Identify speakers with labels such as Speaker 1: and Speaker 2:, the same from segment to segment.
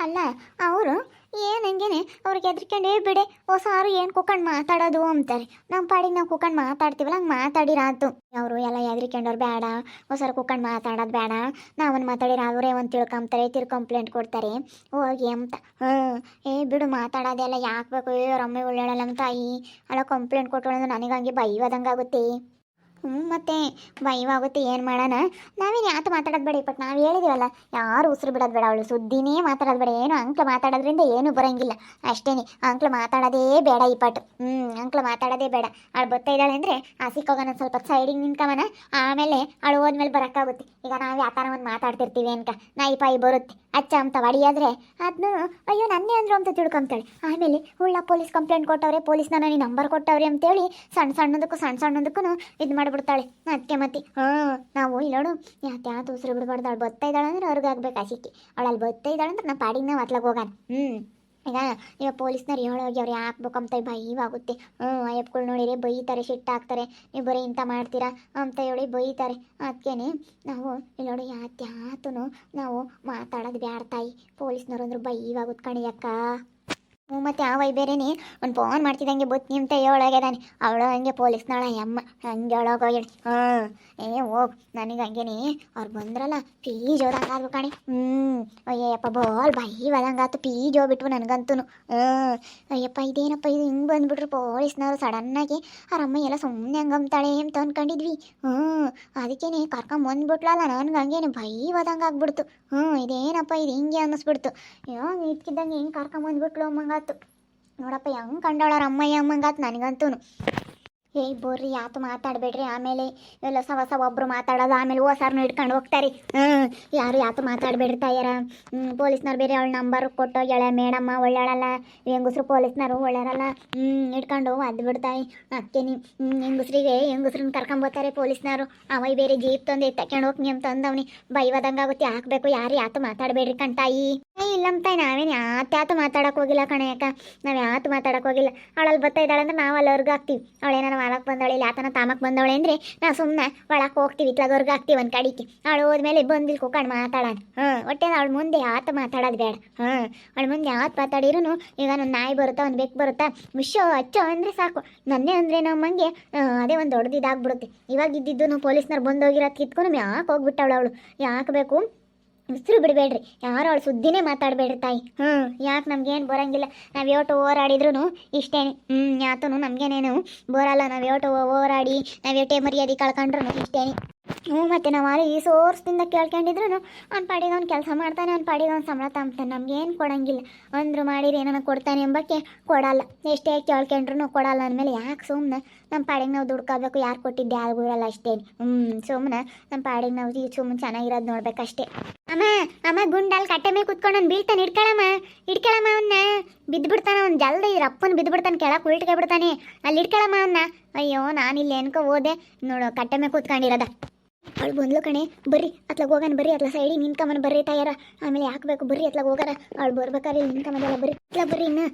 Speaker 1: ಅಲ್ಲ ಅವರು ಏನು ಹಂಗೇನೆ ಅವ್ರಿಗೆ ಹೆದ್ರಿಕೊಂಡೇ ಬಿಡೆ ಹೊಸಾರು ಏನು ಕುಕ್ಕಂಡು ಮಾತಾಡೋದು ಅಂತಾರೆ. ನಮ್ಮ ಪಾಡಿಗೆ ನಾವು ಕುಕ್ಕಂಡು ಮಾತಾಡ್ತೀವಲ್ಲ ಹಂಗೆ ಮಾತಾಡಿರಾತು. ಅವರು ಎಲ್ಲ ಹೆದ್ರಿಕೊಂಡವ್ರು ಬೇಡ, ಹೊಸಾರು ಕುಕ್ಕಂಡು ಮಾತಾಡೋದು ಬೇಡ, ನಾವೊಂದು ಮಾತಾಡಿರ ಅವರೇ ಒಂದು ತಿಳ್ಕೊಂತಾರೆ, ಕಂಪ್ಲೇಂಟ್ ಕೊಡ್ತಾರೆ ಹೋಗಿ ಅಂತ. ಬಿಡು ಮಾತಾಡೋದೆಲ್ಲ ಯಾಕೆ ಬೇಕು, ರಮ್ಮೆ ಒಳ್ಳೆಯಲ್ಲ ನಮ್ಮ ತಾಯಿ ಅಲ್ಲ ಕಂಪ್ಲೇಂಟ್ ಕೊಟ್ಟಳು ನನಗೆ ಹಂಗೆ ಬೈವದಂಗೆ ಆಗುತ್ತೆ. ಮತ್ತೆ ಭಯವಾಗುತ್ತೆ, ಏನು ಮಾಡೋಣ. ನಾವೇನು ಯಾತು ಮಾತಾಡೋದು ಬೇಡ, ಬಟ್ ನಾವು ಹೇಳಿದೀವಲ್ಲ ಯಾರು ಉಸಿರು ಬಿಡೋದು ಬೇಡ, ಅವಳು ಸುದ್ದಿನೇ ಮಾತಾಡೋದು ಬೇಡ. ಏನು ಅಂಕ್ಲ ಮಾತಾಡೋದ್ರಿಂದ ಏನು ಬರೋಂಗಿಲ್ಲ ಅಷ್ಟೇನೆ. ಅಂಕ್ಲ ಮಾತಾಡೋದೇ ಬೇಡ ಈ ಪಾಟು. ಅಂಕ್ಲ ಮಾತಾಡೋದೇ ಬೇಡ. ಅವಳು ಬರ್ತಾ ಇದ್ದಾಳೆ ಅಂದರೆ ಸಿಕ್ಕೋಗೋಣ ಸ್ವಲ್ಪ ಸೈಡಿಗೆ ನಿಂತ್ಕೊವನ, ಆಮೇಲೆ ಅವಳು ಹೋದ್ಮೇಲೆ ಬರೋಕ್ಕಾಗುತ್ತೆ. ಈಗ ನಾವು ಯಾತಾನ ಒಂದು ಮಾತಾಡ್ತಿರ್ತೀವಿ ಅನ್ಕ ನಾಯಿ ಪಾಯಿ ಬರುತ್ತೆ ಅಚ್ಚ ಅಂತ ಹೊಡಿಯಾದ್ರೆ ಅದನ್ನು ಅಯ್ಯೋ ನನ್ನೇ ಅಂದ್ರು ಅಂತ ತಿಳ್ಕೊಂತಾಳೆ. ಆಮೇಲೆ ಉಳ್ಳ ಪೊಲೀಸ್ ಕಂಪ್ಲೇಂಟ್ ಕೊಟ್ಟವ್ರೆ, ಪೊಲೀಸ್ನ ನನಗೆ ನಂಬರ್ ಕೊಟ್ಟವ್ರೆ ಅಂತೇಳಿ ಸಣ್ಣದಕ್ಕೂ ಇದು ಮಾಡಿಬಿಡ್ತಾಳೆ. ಅದಕ್ಕೆ ಮತ್ತೆ ನಾವು ಇಲ್ಲೋಡು ಯಾತು ಉಸಿರು ಬಿಡಬಾರ್ದು. ಅವಳು ಬರ್ತಾ ಇದ್ದಾಳೆ ಅಂದ್ರೆ ಅವ್ರಿಗೆ ಆಗ್ಬೇಕು ಆಸಿಕ್ಕಿ. ಅವಳು ಅಲ್ಲಿ ಬರ್ತಾ ಇದ್ದಾಳೆ ಅಂದ್ರೆ ನಮ್ಮ ಪಾಡಿಗೆ ನಾವು ಅತ್ಲಾಗ ಹೋಗೋಣ. ಈಗ ಪೊಲೀಸ್ನವ್ರು ಹೇಳೋಗಿ ಅವ್ರು ಹಾಕ್ಬೇಕಂತ ಭಯವಾಗುತ್ತೆ. ಅಯ್ಯಪ್ಪಗಳು ನೋಡಿರಿ ಬೈತಾರೆ, ಸಿಟ್ಟು ಹಾಕ್ತಾರೆ, ನೀವು ಬರೀ ಇಂಥ ಮಾಡ್ತೀರಾ ಅಂತ ಹೇಳಿ ಬೈತಾರೆ. ಅದಕ್ಕೇನೆ ನಾವು ಇಲ್ಲೋಡು ಯಾತು ನಾವು ಮಾತಾಡೋದು ಬ್ಯಾಡ್ತಾಯಿ, ಪೊಲೀಸ್ನವ್ರು ಅಂದ್ರು ಭಯವಾಗುತ್ತೆ ಕಣಿಯಕ್ಕ. ಮತ್ತು ಆ ಬೇರೆನೇ ಒಂದು ಫೋನ್ ಮಾಡ್ತಿದ್ದಂಗೆ ಬತ್ತಿ ಅಂತ ಹೇಳೋಗ್ಯದಾನೆ. ಅವಳು ಹಂಗೆ ಪೊಲೀಸ್ನಳ ಅಮ್ಮ ಹಂಗೆ ಹೇಳೋಗಿ ಹೋಗು ನನಗೆ ಹಂಗೇನೆ ಅವ್ರು ಬಂದ್ರಲ್ಲ ಪೀಜ್ ಹೋದಂಗಾದ್ರು ಕಣೆ. ಅಯ್ಯಪ್ಪ ಬಾಲ್ ಬೈವದಂಗಾತು, ಪೀಜ್ ಹೋಗ್ಬಿಟ್ವು ನನಗಂತೂ. ಅಯ್ಯಪ್ಪ ಇದೇನಪ್ಪ ಇದು ಹಿಂಗೆ ಬಂದುಬಿಟ್ರು ಪೊಲೀಸ್ನವರು ಸಡನ್ನಾಗಿ. ಅವ್ರಮ್ಮ ಎಲ್ಲ ಸುಮ್ಮನೆ ಹಂಗಂತಾಳೆ ಅಂತ ಅಂದ್ಕೊಂಡಿದ್ವಿ. ಅದಕ್ಕೇನೆ ಕರ್ಕೊಂಬಂದ್ಬಿಟ್ಲಲ್ಲ ನನಗೆ ಹಂಗೇನೆ ಬೈವದಂಗೆ ಆಗ್ಬಿಡ್ತು. ಇದೇನಪ್ಪ ಇದು ಹಿಂಗೆ ಅನ್ನಿಸ್ಬಿಡ್ತು. ಇದ್ಕಿದ್ದಂಗೆ ಹಿಂಗೆ ಕರ್ಕೊಂಬಂದ್ಬಿಟ್ಲು ಅಮ್ಮಂಗಾತು. ನೋಡಪ್ಪ ಹೆಂಗೆ ಕಂಡವಳ ಅಮ್ಮಯ್ಯ ಅಮ್ಮಂಗಾತು ನನಗಂತೂ. ಬರ್ರಿ ಯಾತು ಮಾತಾಡಬೇಡ್ರಿ, ಆಮೇಲೆ ಎಲ್ಲ ಹೊಸ ಒಬ್ಬರು ಮಾತಾಡೋದು, ಆಮೇಲೆ ಹೊಸಾರನ್ನ ಹಿಡ್ಕೊಂಡು ಹೋಗ್ತಾರೆ. ಯಾರು ಯಾತು ಮಾತಾಡಬೇಡ್ರಿ ತಾಯಾರ. ಪೊಲೀಸ್ನವ್ರು ಬೇರೆ ಅವಳ ನಂಬರ್ ಕೊಟ್ಟೋಗ್ಯಾಳೆ, ಮೇಡಮ್ಮ ಒಳ್ಳೆಯಳಲ್ಲ, ಹೆಂಗಸ್ರು ಪೊಲೀಸ್ನವರು ಒಳ್ಳೆಯರಲ್ಲ, ಹಿಡ್ಕೊಂಡು ಅದು ಬಿಡ್ತಾಯಿ. ಅದಕ್ಕೇನಿ ಹೆಂಗಸ್ರನ್ನ ಕರ್ಕೊಂಬೋತಾರೆ ಪೊಲೀಸ್ನವರು. ಅವ ಬೇರೆ ಜೀಪ್ ತಂದು ತಕೊಂಡು ಹೋಗ್ನಿ ಅಂತ ಅಂದವನಿ. ಬೈವದಂಗೆ ಆಗುತ್ತೆ, ಹಾಕಬೇಕು ಯಾರು ಯಾತು ಮಾತಾಡಬೇಡ್ರಿ ಕಣ್ತಾಯಿ. ಇಲ್ಲಮ್ಮ ತಾಯಿ ನಾವೇನು ಯಾತು ಮಾತಾಡೋಕೆ ಹೋಗಿಲ್ಲ ಕಣೆ ಯಾಕ, ನಾವು ಯಾತು ಮಾತಾಡೋಕೆ ಹೋಗಿಲ್ಲ. ಅವಳಲ್ಲಿ ಬರ್ತಾ ಇದ್ದಾಳೆ ಅಂದ್ರೆ ನಾವು ಅಲ್ಲಿ ಹೊರ್ಗೆ ಹಾಕ್ತೀವಿ. ಅವಳೇನಾರ ಒಳಕ್ಕೆ ಬಂದವಳೆ ಇಲ್ಲ ಆತನ ತಾಮಕ್ಕೆ ಬಂದವಳೆ ಅಂದರೆ ನಾವು ಸುಮ್ಮನೆ ಒಳಕ್ಕೆ ಹೋಗ್ತೀವಿ, ಇತ್ಲಾಗವ್ರಿಗೆ ಹಾಕ್ತೀವಿ ಒಂದು ಕಡಿಕೆ. ಅವಳು ಹೋದ್ಮೇಲೆ ಬಂದಿಲ್ಲಿ ಕೂಕೊಂಡು ಮಾತಾಡೋಣ. ಒಟ್ಟೆ ಅವಳ ಮುಂದೆ ಯಾತು ಮಾತಾಡೋದು ಬೇಡ. ಅವಳ ಮುಂದೆ ಯಾವತ್ತು ಮಾತಾಡಿರೂ ಈಗ ಒಂದು ನಾಯಿ ಬರುತ್ತಾ ಒಂದು ಬೆಕ್ಕು ಬರುತ್ತಾ ವಿಷಯ ಹಚ್ಚೋ ಅಂದರೆ ಸಾಕು. ನನ್ನೇ ಅಂದರೆ ನಮ್ಮಂಗೆ ಅದೇ ಒಂದು ದೊಡ್ಡದು ಇದಾಗ್ಬಿಡುತ್ತೆ. ಇವಾಗ ಇದ್ದಿದ್ದು ಪೊಲೀಸ್ನವ್ರು ಬಂದೋಗಿರೋದು ಕಿತ್ಕೊಂಡು ಯಾಕೆ ಹೋಗ್ಬಿಟ್ಟವಳು ಅವಳು. ಯಾಕೆ ಬೇಕು ಹೆಸರು ಬಿಡಬೇಡ್ರಿ, ಯಾರು ಅವಳು ಸುದ್ದಿನೇ ಮಾತಾಡಬೇಡ್ರಿ ತಾಯಿ. ಯಾಕೆ ನಮ್ಗೇನು ಬರೋಂಗಿಲ್ಲ. ನಾವು ಯೋಟು ಹೋರಾಡಿದ್ರು ಇಷ್ಟೇನೆ. ಯಾತೂ ನಮಗೇನೇನು ಬರಲ್ಲ. ನಾವು ಯೋಟು ಹೋರಾಡಿ ನಾವು ಯೋಟೆ ಮರ್ಯಾದೆ ಕಳ್ಕೊಂಡ್ರು ಇಷ್ಟೇನೆ. ಮತ್ತು ನಾವು ಅಲ್ಲಿ ಈ ಸೋರ್ಸ್ದಿಂದ ಕೇಳ್ಕೊಂಡಿದ್ರು ಅವ್ನ ಪಾಡಿಗೆ ಅವ್ನು ಕೆಲಸ ಮಾಡ್ತಾನೆ, ಅವ್ನ ಪಾಡಿಗೆ ಅವ್ನು ಸಂಬಳ ತಾಂಬ್ತಾನೆ. ನಮಗೇನು ಕೊಡೋಂಗಿಲ್ಲ. ಅಂದ್ರು ಮಾಡಿರಿ ಏನೋ ಕೊಡ್ತಾನೆ ಎಂಬಕ್ಕೆ ಕೊಡಲ್ಲ. ಎಷ್ಟೇ ಕೇಳ್ಕೊಂಡ್ರು ಕೊಡಲ್ಲ ಅಂದಮೇಲೆ ಯಾಕೆ ಸುಮ್ಮನೆ ನಮ್ಮ ಪಾಡಿಗೆ ನಾವು ದುಡ್ಕೋಬೇಕು. ಯಾರು ಕೊಟ್ಟಿದ್ದೆ ಯಾರಿಗೂ ಇರಲ್ಲ ಅಷ್ಟೇನು. ಸುಮ್ಮನೆ ನಮ್ಮ ಪಾಡಿಗೆ ನಾವು ಈ ಸುಮ್ಮನೆ ಚೆನ್ನಾಗಿರೋದು ನೋಡ್ಬೇಕಷ್ಟೇ. ಅಮ್ಮ ಗುಂಡಲ್ಲಿ ಕಟ್ಟೆ ಮೇಲೆ ಕುತ್ಕೊಂಡು ಅವ್ನು ಬೀಳ್ತಾನೆ. ಇಡ್ಕೊಳಮ್ಮ ಅವನ್ನ, ಬಿದ್ದುಬಿಡ್ತಾನೆ ಅವ್ನು. ಜಲ್ದಿ ರಪ್ಪನ ಬಿದ್ದುಬಿಡ್ತಾನೆ, ಕೆಳಕ್ಕೆ ಉಲ್ಟ್ಗೆ ಬಿಡ್ತಾನೆ. ಅಲ್ಲಿ ಇಡ್ಕೊಳಮ್ಮ ಅವನ್ನ. ಅಯ್ಯೋ ನಾನಿಲ್ಲಿ ಎನ್ಕೋ ಹೋದೆ ನೋಡು, ಕಟ್ಟೆ ಮೇಲೆ ಕೂತ್ಕೊಂಡಿರೋದ. ಅವಳು ಬಂದ್ಲು ಕಣೆ, ಬರ್ರಿ ಅತ್ಲಾಗ ಹೋಗೋಣ, ಬರ್ರಿ ಅತ್ಲ ಸೈಡಿ ನಿಂತ್ಕೊಂಬನ ಬರ್ರಿ ತಾಯಾರ. ಆಮೇಲೆ ಹಾಕಬೇಕು ಬರ್ರಿ ಅತ್ಲಾಗ ಹೋಗಾರ. ಅವಳು ಬರ್ಬೇಕಾದ್ರೆ ನಿಂತ್ಕೊಂಬದಲ್ಲ, ಬರ್ರಿ ಬರ್ರಿ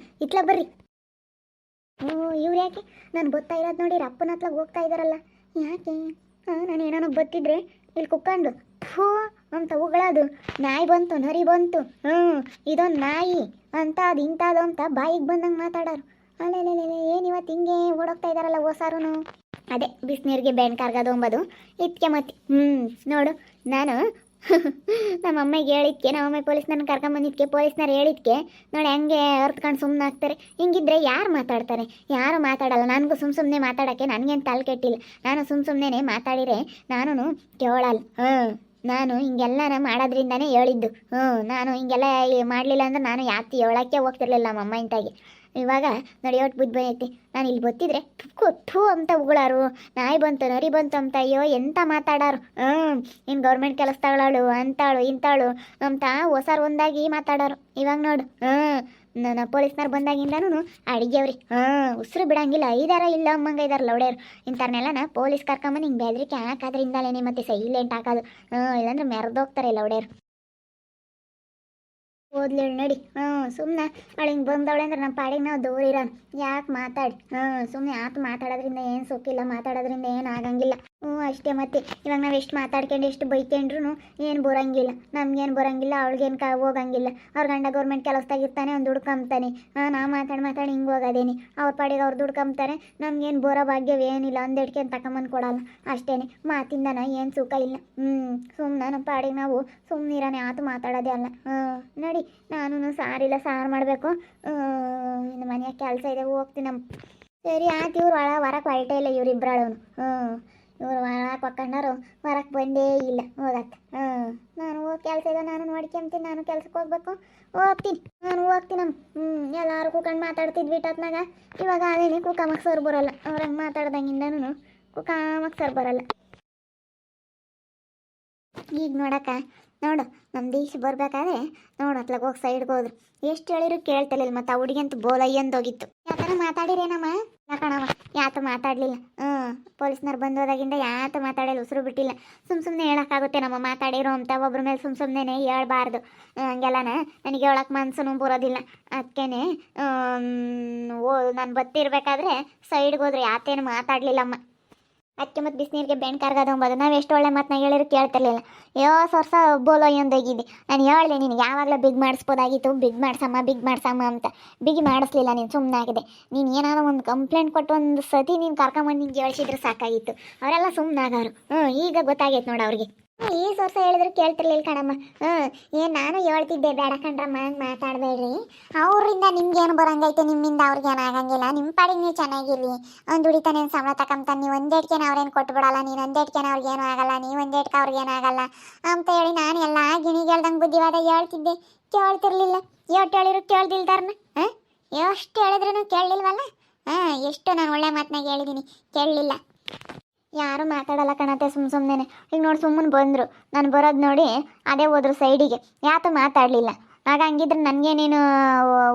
Speaker 1: ಇತ್ಲಾಗ ಬರ್ರಿ. ಇವ್ರು ಯಾಕೆ ನಾನು ಗೊತ್ತಾ ಇರೋದು ನೋಡಿ ಅಪ್ಪನ ಹತ್ಲಾಗ ಹೋಗ್ತಾ ಇದ್ದಾರಲ್ಲ, ಯಾಕೆ ನಾನು ಏನಾನ ಬತ್ತಿದ್ರೆ ಇಲ್ಲಿ ಕುಕ್ಕೊಂಡು ಥೂ ಅಂತ ಉಗಳೋದು. ನಾಯಿ ಬಂತು ನರಿ ಬಂತು, ಇದೊಂದು ನಾಯಿ ಅಂತ ಅದು ಇಂಥದ್ದು ಅಂತ ಬಾಯಿಗೆ ಬಂದಂಗೆ ಮಾತಾಡೋರು. ಅಲ್ಲೆಲ್ಲ ಏನು ಇವತ್ತು ಹಿಂಗೆ ಓಡೋಗ್ತಾ ಇದ್ದಾರಲ್ಲ ಹೊಸಾರು. ಅದೇ ಬಿಸಿನೀರಿಗೆ ಬೆಣ್ಣೆ ಕಾರ್ಗದು ಅಂಬೋದು ಇದಕ್ಕೆ ಮತ್ತೆ. ನೋಡು ನಾನು ನಮ್ಮಮ್ಮಗೆ ಹೇಳಿದ್ಕೆ, ನಮ್ಮಮ್ಮ ಪೊಲೀಸ್ನವ್ರನ್ನ ಕರ್ಕೊಂಬಂದಿದ್ಕೆ, ಪೊಲೀಸ್ನವ್ರು ಹೇಳಿದ್ಕೆ ನೋಡಿ ಹಂಗೆ ಅರ್ತ್ಕೊಂಡು ಸುಮ್ಮನೆ ಆಗ್ತಾರೆ. ಹಿಂಗಿದ್ರೆ ಯಾರು ಮಾತಾಡ್ತಾರೆ? ಯಾರು ಮಾತಾಡಲ್ಲ. ನನಗೂ ಸುಮ್ಮನೆ ಮಾತಾಡೋಕ್ಕೆ ನನಗೇನು ತಲೆ ಕೆಟ್ಟಿಲ್ಲ. ನಾನು ಸುಮ್ಮನೆ ಮಾತಾಡಿದರೆ ನಾನು ಕೇಳಲ್ಲ. ನಾನು ಹಿಂಗೆಲ್ಲ ಮಾಡೋದ್ರಿಂದನೇ ಹೇಳಿದ್ದು. ನಾನು ಹಿಂಗೆಲ್ಲ ಮಾಡಲಿಲ್ಲ ಅಂದ್ರೆ ನಾನು ಯಾತಿ ಹೇಳೋಕ್ಕೆ ಹೋಗ್ತಿರ್ಲಿಲ್ಲ ನಮ್ಮಮ್ಮ ಇಂತಾಗೆ. ಇವಾಗ ನಡೆಯೋಟ್ಟು ಬುದ್ಧಿ ಬಂದೈತಿ. ನಾನು ಇಲ್ಲಿ ಗೊತ್ತಿದ್ರೆ ಥೂ ಅಂತ ಉಗಳಾರು. ನಾಯಿ ಬಂತು ನರಿ ಬಂತು ಅಂತ ಅಯ್ಯೋ ಎಂತ ಮಾತಾಡಾರು. ಇನ್ನು ಗೌರ್ಮೆಂಟ್ ಕೆಲಸ ತಗೊಳ್ಳೋಳು ಅಂತಾಳು ಇಂತಾಳು ಅಂತ ಹೊಸಾರು ಒಂದಾಗಿ ಮಾತಾಡೋರು. ಇವಾಗ ನೋಡು ನಾನು ಪೊಲೀಸ್ನವ್ರು ಬಂದಾಗಿಂದನೂ ಅಡಿಗೆವ್ರಿ ಉಸಿರು ಬಿಡಂಗಿಲ್ಲ. ಐದಾರ ಇಲ್ಲ ಅಮ್ಮಂಗೆ ಇದಾರಲ್ಲ ಒಡೆಯರು. ಇಂಥವ್ರನ್ನೆಲ್ಲ ಪೊಲೀಸ್ ಕರ್ಕೊಂಬಂದು ಹಿಂಗೆ ಬೆದರಿಕೆ ಹಾಕೋದ್ರಿಂದಲೇ ಮತ್ತೆ ಸೈಲೆಂಟ್ ಹಾಕೋದು. ಇಲ್ಲಾಂದ್ರೆ ಮೆರೆದೋಗ್ತಾರೆ ಇಲ್ಲ ಒಡೆಯರು. ಓದ್ಲೇಳು ನಡಿ. ಸುಮ್ಮನೆ ಅವಳು ಹಿಂಗೆ ಬಂದವಳೆ ಅಂದ್ರೆ ನಮ್ಮ ಪಾಡಿಗೆ ನಾವು ದೂರ ಇರೋಣ. ಯಾಕೆ ಮಾತಾಡಿ ಸುಮ್ಮನೆ ಆತು ಮಾತಾಡೋದ್ರಿಂದ ಏನು ಸುಖಿಲ್ಲ, ಮಾತಾಡೋದ್ರಿಂದ ಏನು ಆಗಂಗಿಲ್ಲ. ಹ್ಞೂ ಅಷ್ಟೇ ಮತ್ತೆ ಇವಾಗ ನಾವು ಎಷ್ಟು ಮಾತಾಡ್ಕೊಂಡು ಎಷ್ಟು ಬೈಕೊಂಡ್ರು ಏನು ಬರೋಂಗಿಲ್ಲ, ನಮ್ಗೇನು ಬರೋಂಗಿಲ್ಲ, ಅವಳಿಗೇನು ಹೋಗಂಗಿಲ್ಲ. ಅವ್ರ ಗಂಡ ಗೌರ್ಮೆಂಟ್ ಕೆಲಸದಾಗಿರ್ತಾನೆ, ಒಂದು ದುಡ್ಕೊಂಬ್ತಾನೆ. ನಾವು ಮಾತಾಡಿ ಹಿಂಗೆ ಹೋಗೋದೇನಿ, ಅವ್ರ ಪಾಡಿಗೆ ಅವ್ರು ದುಡ್ಕೊಂಬ್ತಾರೆ. ನಮ್ಗೇನು ಬರೋ ಭಾಗ್ಯವೇನಿಲ್ಲ, ಒಂದೆಡ್ಕೆ ತಗೊಂಬಂದು ಕೊಡಲ್ಲ ಅಷ್ಟೇ. ಮಾತಿಂದನ ಏನು ಸುಖ ಇಲ್ಲ. ಸುಮ್ಮನೆ ನಮ್ಮ ಪಾಡಿಗೆ ನಾವು ಸುಮ್ಮನಿರಾನೆ ಆತು ಮಾತಾಡೋದೇ ಅಲ್ಲ. ನಡಿ, ನಾನು ಸಾರಿಲ್ಲ, ಸಾರು ಮಾಡಬೇಕು. ಇನ್ನು ಮನೆಯ ಕೆಲಸ ಇದೆ, ಹೋಗ್ತೀನಿ ನಮ್ಮ. ಸರಿ ಆಯ್ತು, ಇವ್ರು ಹೊರಕ್ಕೆ ಹೊರಟೇ ಇಲ್ಲ ಇವರಿಬ್ಬರಳು. ಇವ್ರು ಒಳಕ್ಕೆ ಹೊಕ್ಕೊಂಡಾರು, ಹೊರಕ್ಕೆ ಬಂದೇ ಇಲ್ಲ ಹೋಗಕ್ಕೆ. ನಾನು ಹೋಗಿ ಕೆಲಸ ಇದೆ, ನಾನು ನೋಡ್ಕೊಂತೀನಿ. ನಾನು ಕೆಲ್ಸಕ್ಕೆ ಹೋಗ್ಬೇಕು, ಹೋಗ್ತೀನಿ. ನಾನು ಹೋಗ್ತೀನಮ್ಮ. ಎಲ್ಲರೂ ಕೂತ್ಕೊಂಡು ಮಾತಾಡ್ತಿದ್ವಿ ಇಟ್ಟತ್ನಾಗ. ಇವಾಗ ಅದೇನೆ ಕುಕಾಮಕ್ಕೆ ಸರ್ ಬರೋಲ್ಲ. ಅವ್ರಂಗೆ ಮಾತಾಡ್ದಂಗಿಂದನೂ ಕುಕಾಮಕ್ಕೆ ಸರ್ ಬರೋಲ್ಲ. ಈಗ ನೋಡಕ್ಕ, ನೋಡು ನಮ್ಮ ದೀಕ್ಷೆ ಬರ್ಬೇಕಾದ್ರೆ ನೋಡು ಅತ್ಲಾಗ ಹೋಗಿ ಸೈಡ್ಗೆ ಹೋದ್ರು. ಎಷ್ಟು ಹೇಳಿದ್ರು ಕೇಳ್ತಿರ್ಲಿಲ್ಲ. ಮತ್ತು ಆ ಹುಡುಗಿಂತೂ ಬೋಲಯ್ಯಂದೋಗಿತ್ತು. ಯಾಕನ ಮಾತಾಡಿರೇನಮ್ಮ? ಯಾಕಣಮ್ಮ ಯಾತು ಮಾತಾಡಲಿಲ್ಲ. ಪೊಲೀಸ್ನವ್ರು ಬಂದೋದಾಗಿಂದ ಯಾತು ಮಾತಾಡಲ್ಲ, ಉಸಿರು ಬಿಟ್ಟಿಲ್ಲ. ಸುಮ್ಮನೆ ಹೇಳೋಕ್ಕಾಗುತ್ತೆ ನಮ್ಮ ಮಾತಾಡಿರೋ ಅಂತ ಒಬ್ರ ಮೇಲೆ ಸುಮ್ಮನೆ ಹೇಳ್ಬಾರ್ದು. ಹಂಗೆಲ್ಲನ ನನಗೆ ಹೇಳೋಕೆ ಮನ್ಸೂ ಬರೋದಿಲ್ಲ. ಅದಕ್ಕೇನೆ ನಾನು ಬತ್ತಿರ್ಬೇಕಾದ್ರೆ ಸೈಡ್ಗೆ ಹೋದ್ರೆ ಯಾತೇನು ಮಾತಾಡಲಿಲ್ಲಮ್ಮ. ಅದಕ್ಕೆ ಮತ್ತು ಬಿಸಿನೀರಿಗೆ ಬೆಣ್ಣೆ ಕರ್ಗದಂಬೋದು ನಾವು ಎಷ್ಟು ಒಳ್ಳೆ ಮಾತನ್ನ ಹೇಳಿದ್ರು ಕೇಳ್ತಿರ್ಲಿಲ್ಲ. ವರ್ಷ ಬೋಲೋ ಎಂದೋಗಿದ್ದಿ. ನಾನು ಹೇಳಿದೆ ನಿನಗೆ ಯಾವಾಗಲೂ ಬಿಗ್ ಮಾಡಿಸ್ಬೋದಾಗಿತ್ತು, ಬಿಗ್ ಮಾಡ್ಸಮ್ಮ ಅಂತ. ಬಿಗಿ ಮಾಡಿಸ್ಲಿಲ್ಲ, ನೀನು ಸುಮ್ಮನೆ ಆಗಿದೆ. ನೀನು ಏನಾದರೂ ಒಂದು ಕಂಪ್ಲೇಂಟ್ ಕೊಟ್ಟು ಒಂದು ಸತಿ ನೀನು ಕರ್ಕೊಂಬಂದು ನಿಂಗೆ ಹೇಳ್ಸಿದ್ರೆ ಸಾಕಾಗಿತ್ತು. ಅವರೆಲ್ಲ ಸುಮ್ಮನಾಗವರು. ಈಗ ಗೊತ್ತಾಗೈತೆ ನೋಡು ಅವ್ರಿಗೆ. ಈ ವರ್ಷ ಹೇಳಿದ್ರು ಕೇಳ್ತಿರ್ಲಿಲ್ಲ ಕಣಮ್ಮ. ಏನು ನಾನು ಹೇಳ್ತಿದ್ದೆ, ಬೇಡ ಕಣ್ರಮ್ಮ ಹಂಗೆ ಮಾತಾಡಬೇಡ್ರಿ, ಅವರಿಂದ ನಿಮ್ಗೇನು ಬರೋಂಗೈತೆ, ನಿಮ್ಮಿಂದ ಅವ್ರಿಗೇನು ಆಗಂಗಿಲ್ಲ, ನಿಮ್ಮ ಪಾಡಿಗೆ ನೀವು ಚೆನ್ನಾಗಿರ್ರಿ. ಒಂದು ದುಡಿತಾನೆ ಸಂಬಳ ತಗೊಂತಾನೆ, ನೀವು ಒಂದೇಟ್ಕೆನ ಅವ್ರೇನು ಕೊಟ್ಬಿಡಲ್ಲ, ನೀನು ಒಂದೇಟ್ಕೆನ ಅವ್ರಿಗೇನು ಆಗಲ್ಲ, ನೀವು ಒಂದೇಟ್ಕೆ ಅವ್ರಿಗೇನು ಆಗಲ್ಲ ಅಂತ ಹೇಳಿ ನಾನು ಎಲ್ಲ ಗಿಣಿಗೇಳ್ದಂಗೆ ಬುದ್ಧಿವಾದ ಹೇಳ್ತಿದ್ದೆ. ಕೇಳ್ತಿರ್ಲಿಲ್ಲ. ಎಷ್ಟು ಹೇಳಿದ್ರು ಕೇಳ್ದಿಲ್ದಾರನ. ಎಷ್ಟು ಹೇಳಿದ್ರು ಕೇಳಲಿಲ್ವಲ್ಲ. ಎಷ್ಟು ನಾನು ಒಳ್ಳೆ ಮಾತನಾಗ ಹೇಳಿದ್ದೀನಿ, ಕೇಳಲಿಲ್ಲ. ಯಾರು ಮಾತಾಡಲ್ಲ ಕಣತ್ತೆ ಸುಮ್ಮನೆ. ಈಗ ನೋಡಿ ಸುಮ್ಮನೆ ಬಂದರು, ನಾನು ಬರೋದು ನೋಡಿ ಅದೇ ಹೋದ್ರು ಸೈಡಿಗೆ. ಯಾತು ಮಾತಾಡಲಿಲ್ಲ. ಆಗ ಹಂಗಿದ್ರೆ ನನಗೇನೇನು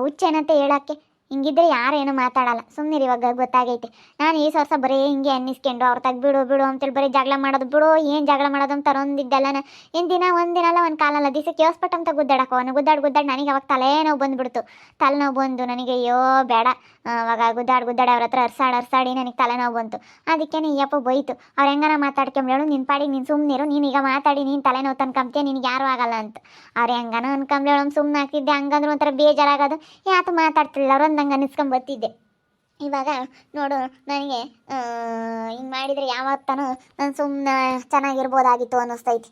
Speaker 1: ಹುಚ್ಚೇನಂತ ಹೇಳೋಕ್ಕೆ. ಹಿಂಗಿದ್ರೆ ಯಾರೇನು ಮಾತಾಡಲ್ಲ. ಸುಮ್ಮನೆ ಇವಾಗ ಗೊತ್ತಾಗೈತೆ. ನಾನು ಈ ವರ್ಷ ಬರೀ ಹಿಂಗೆ ಅನ್ನಿಸ್ಕೊಂಡು ಅವ್ರು ಬಿಡು ಅಂತೇಳಿ ಬರೀ ಜಗಳ ಮಾಡೋದು. ಬಿಡು ಏನು ಜಗಳ ಮಾಡೋದು ಅಂತ ತರೊಂದಿದ್ದಲ್ಲ. ಒಂದಿನ ಅಲ್ಲ ಒಂದು ಕಾಲಲ್ಲ ದಿವಸಕ್ಕೆ ಯೋಸ್ಪಟ್ಟು ಅಂತ ಗುದ್ದಾಡಕ್ಕೆ ಅವನು ಗುದ್ದಾಡಿ ನನಗೆ ಅವಾಗ ತಲೆನೋವು ಬಂದುಬಿಡ್ತು. ತಲೆನೋವು ಬಂದು ನನಗೆ ಅಯ್ಯೋ ಬೇಡ, ಅವಾಗ ಗುದ್ದಾಡಿ ಅವ್ರ ಹತ್ರ ಅರ್ಸಾಡಿ ನನಗೆ ತಲೆನೋವು ಬಂತು. ಅದಕ್ಕೆ ಯಪ್ಪ ಬೈತು. ಅವ್ರು ಹೆಂಗಾನ ಮಾತಾಡ್ಕೊಂಬೇಳು, ನಿನ್ನ ಪಾಡಿಗೆ ನೀನು ಸುಮ್ಮನಿರು, ನೀನೀಗ ಮಾತಾಡಿ ನೀನು ತಲೆನೋವು ತನ್ಕೊಂಬ್ತೀಯ, ನಿನಗೆ ಯಾರೂ ಆಗಲ್ಲ ಅಂತ. ಅವ್ರು ಹೆಂಗಾನ ಅನ್ಕೊಂಬೇಳು, ಸುಮ್ಮನೆ ಆಗ್ತಿದ್ದೆ. ಹಂಗಂದ್ರೆ ಒಂಥರ ಬೇಜಾರಾಗೋದು. ಯಾತು ಮಾತಾಡ್ತಿಲ್ಲ ಅವ್ರು ನಂಗೆ ಅನ್ನಿಸ್ಕೊಂಡು ಬರ್ತಿದ್ದೆ. ಇವಾಗ ನೋಡು ನನಗೆ ಹಿಂಗೆ ಮಾಡಿದರೆ ಯಾವತ್ತೂ ನಾನು ಸುಮ್ಮನೆ ಚೆನ್ನಾಗಿರ್ಬೋದಾಗಿತ್ತು ಅನ್ನಿಸ್ತೈತಿ.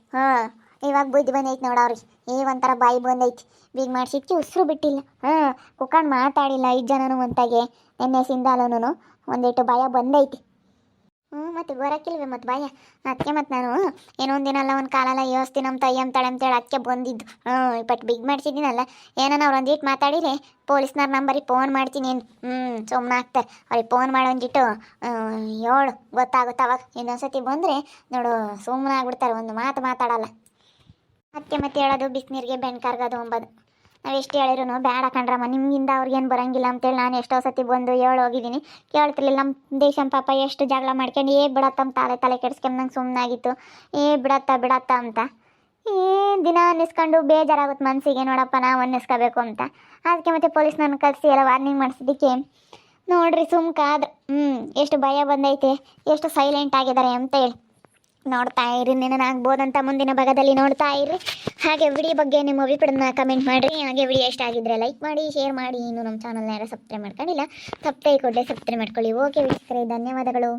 Speaker 1: ಇವಾಗ ಬುದ್ಧಿ ಬಂದೈತಿ ನೋಡು ಅವ್ರಿಗೆ. ಒಂಥರ ಬಾಯಿ ಬಂದೈತಿ. ಬೀಗ ಮಾಡಿಸಿದ್ಕೆ ಉಸಿರು ಬಿಟ್ಟಿಲ್ಲ. ಕುತ್ಕೊಂಡು ಮಾತಾಡಿಲ್ಲ 5 ಜನನು ಒಂತಾಗೆ. ನೆನ್ನೆ ಸಿಂದಾಲೂ ಒಂದಿಟ್ಟು ಭಯ ಬಂದೈತಿ. ಮತ್ತು ಬರೋಕ್ಕಿಲ್ವೇ ಮತ್ತು ಭಯ. ಅದಕ್ಕೆ ಮತ್ತು ನಾನು ಏನೋ ಒಂದಿನಲ್ಲ ಒಂದು ಕಾಲಲ್ಲ ಯೋಸ್ತೀನಿ ಅಂತ ಅಯ್ಯಂತಾಳೆ ಅಂತೇಳಿ ಅದಕ್ಕೆ ಬಂದಿದ್ದು. ಬಟ್ ಬಿಗ್ ಮಾಡಿಸಿದ್ದೀನಲ್ಲ, ಏನೋ ಅವ್ರು ಒಂದಿಟ್ಟು ಮಾತಾಡಿರಿ, ಪೊಲೀಸ್ನವ್ರ ನಂಬರಿಗೆ ಫೋನ್ ಮಾಡ್ತೀನಿ. ಸುಮ್ಮನೆ ಆಗ್ತಾರೆ. ಅವ್ರಿಗೆ ಫೋನ್ ಮಾಡಿ ಒಂದಿಟ್ಟು ಹೇಳು, ಗೊತ್ತಾಗುತ್ತೆ. ಅವಾಗ ಇನ್ನೊಂದ್ಸತಿ ಬಂದರೆ ನೋಡು ಸುಮ್ಮನೆ ಆಗ್ಬಿಡ್ತಾರೆ, ಒಂದು ಮಾತು ಮಾತಾಡಲ್ಲ. ಅದಕ್ಕೆ ಮತ್ತೆ ಹೇಳೋದು ಬಿಸಿನೀರಿಗೆ ಬೆಣ್ಣೆ ಕರ್ಗೋದು ಅಂಬೋದು. ನಾವು ಎಷ್ಟು ಹೇಳಿದ್ರು ಬೇಡ ಕಣ್ರಮ್ಮ, ನಿಮ್ಗಿಂದ ಅವ್ರಿಗೇನು ಬರೋಂಗಿಲ್ಲ ಅಂತೇಳಿ ನಾನು ಎಷ್ಟೋ ಸತಿ ಬಂದು ಹೋಗಿದ್ದೀನಿ. ಕೇಳ್ತಿರ್ಲಿಲ್ಲ. ನಮ್ಮ ದೇಶನ ಪಾಪ ಎಷ್ಟು ಜಗಳ ಮಾಡ್ಕೊಂಡು ಬಿಡತ್ತಮ್ಮ ತಲೆ ಕೆಡಿಸ್ಕೊಂಡು ನಂಗೆ ಸುಮ್ಮನಾಗಿತ್ತು. ಬಿಡತ್ತ ಅಂತ ದಿನ ಅನ್ನಿಸ್ಕೊಂಡು ಬೇಜಾರಾಗುತ್ತೆ ಮನಸ್ಸಿಗೆ. ನೋಡಪ್ಪ ನಾವು ಅನ್ನಿಸ್ಕೋಬೇಕು ಅಂತ. ಅದಕ್ಕೆ ಮತ್ತೆ ಪೊಲೀಸ್ನವ್ರನ್ನ ಕಳಿಸಿ ಎಲ್ಲ ವಾರ್ನಿಂಗ್ ಮಾಡಿಸಿದ್ದಕ್ಕೆ ನೋಡ್ರಿ ಸುಮ್ಕಾದ್ರೆ ಎಷ್ಟು ಭಯ ಬಂದೈತೆ, ಎಷ್ಟು ಸೈಲೆಂಟ್ ಆಗಿದ್ದಾರೆ ಅಂತ ಹೇಳಿ. ನೋಡ್ತಾ ಇರಿ, ಆಗ್ಬೋದಂತ ಮುಂದಿನ ಭಾಗದಲ್ಲಿ ನೋಡ್ತಾ ಇರಿ. ಹಾಗೆ ವಿಡಿಯೋ ಬಗ್ಗೆ ನಿಮ್ಮ ಅಭಿಪ್ರಾಯನ ಕಮೆಂಟ್ ಮಾಡಿರಿ. ಹಾಗೆ ವಿಡಿಯೋ ಇಷ್ಟ ಆಗಿದ್ರೆ ಲೈಕ್ ಮಾಡಿ, ಶೇರ್ ಮಾಡಿ. ಇನ್ನು ನಮ್ಮ ಚಾನಲ್ನ ಯಾರು ಸಬ್ಸ್ಕ್ರೈಬ್ ಮಾಡ್ಕೊಂಡಿಲ್ಲ, ಸಬ್ಸ್ಕ್ರೈಬ್ ಮಾಡ್ಕೊಳ್ಳಿ. ಓಕೆ ವೀಕ್ಷಕರೇ, ಧನ್ಯವಾದಗಳು.